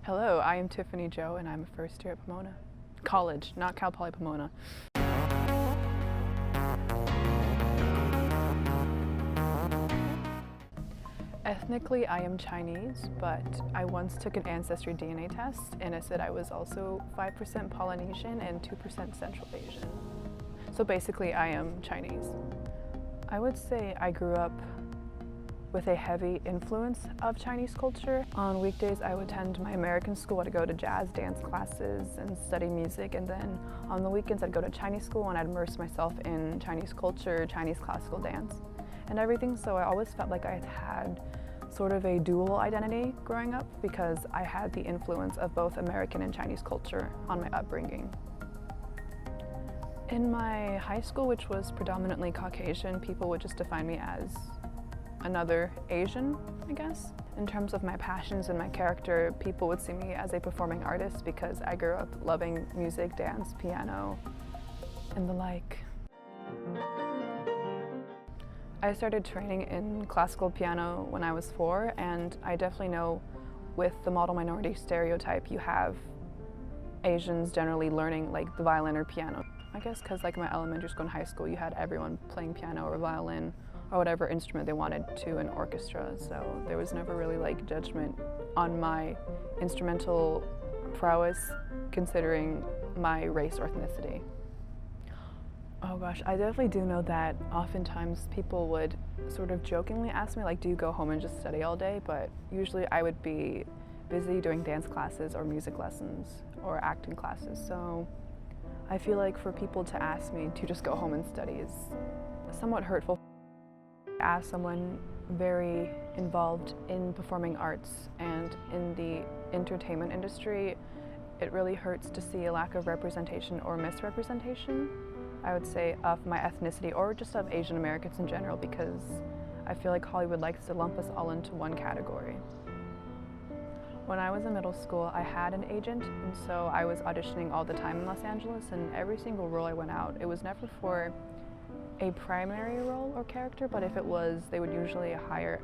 Hello, I am Tiffany Zhou, and I'm a first year at Pomona College, not Cal Poly Pomona. Ethnically, I am Chinese, but I once took an ancestry DNA test, and it said I was also 5% Polynesian and 2% Central Asian. So basically, I am Chinese. I would say I grew up with a heavy influence of Chinese culture. On weekdays, I would attend my American school. I'd go to jazz dance classes and study music, and then on the weekends, I'd go to Chinese school and I'd immerse myself in Chinese culture, Chinese classical dance, and everything. So I always felt like I had sort of a dual identity growing up because I had the influence of both American and Chinese culture on my upbringing. In my high school, which was predominantly Caucasian, people would just define me as another Asian, I guess. In terms of my passions and my character, people would see me as a performing artist because I grew up loving music, dance, piano, and the like. I started training in classical piano when I was 4, and I definitely know with the model minority stereotype, you have Asians generally learning like the violin or piano. I guess because like my elementary school and high school, you had everyone playing piano or violin or whatever instrument they wanted to in orchestra, so there was never really like judgment on my instrumental prowess considering my race or ethnicity. Oh gosh, I definitely do know that oftentimes people would sort of jokingly ask me like, do you go home and just study all day? But usually I would be busy doing dance classes or music lessons or acting classes, so I feel like for people to ask me to just go home and study is somewhat hurtful. As someone very involved in performing arts and in the entertainment industry, it really hurts to see a lack of representation or misrepresentation, I would say, of my ethnicity or just of Asian Americans in general, because I feel like Hollywood likes to lump us all into one category. When I was in middle school, I had an agent, and so I was auditioning all the time in Los Angeles, and every single role I went out, it was never for a primary role or character, but if it was, they would usually hire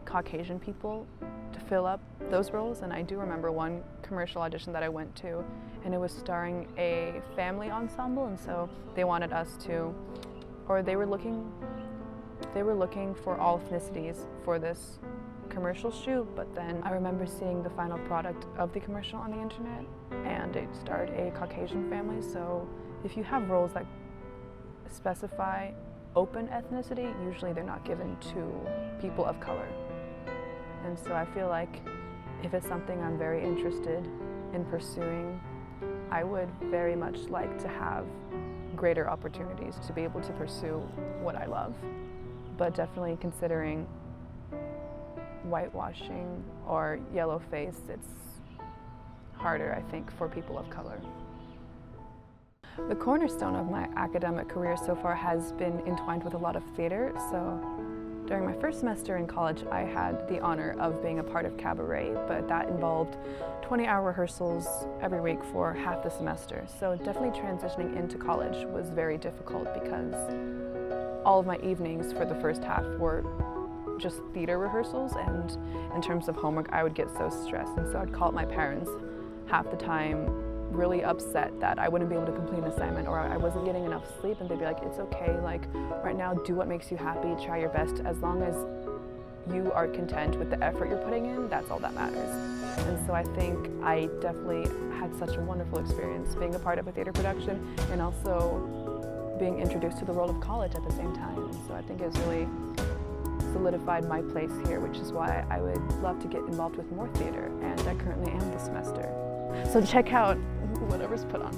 Caucasian people to fill up those roles. And I do remember one commercial audition that I went to, and it was starring a family ensemble, and so they wanted us to, or they were looking for all ethnicities for this commercial shoot, but then I remember seeing the final product of the commercial on the internet, and it starred a Caucasian family. So if you have roles that specify open ethnicity, usually they're not given to people of color. And so I feel like if it's something I'm very interested in pursuing, I would very much like to have greater opportunities to be able to pursue what I love. But definitely considering whitewashing or yellow face, it's harder, I think, for people of color. The cornerstone of my academic career so far has been entwined with a lot of theater. So during my first semester in college, I had the honor of being a part of cabaret, but that involved 20-hour rehearsals every week for half the semester. So definitely transitioning into college was very difficult because all of my evenings for the first half were just theater rehearsals, and in terms of homework, I would get so stressed, and so I'd call up my parents half the time, really upset that I wouldn't be able to complete an assignment or I wasn't getting enough sleep, and they'd be like, it's okay, like right now do what makes you happy, try your best, as long as you are content with the effort you're putting in, that's all that matters. And so I think I definitely had such a wonderful experience being a part of a theater production and also being introduced to the world of college at the same time. So I think it's really solidified my place here, which is why I would love to get involved with more theater, and I currently am this semester. So check out whatever's put on.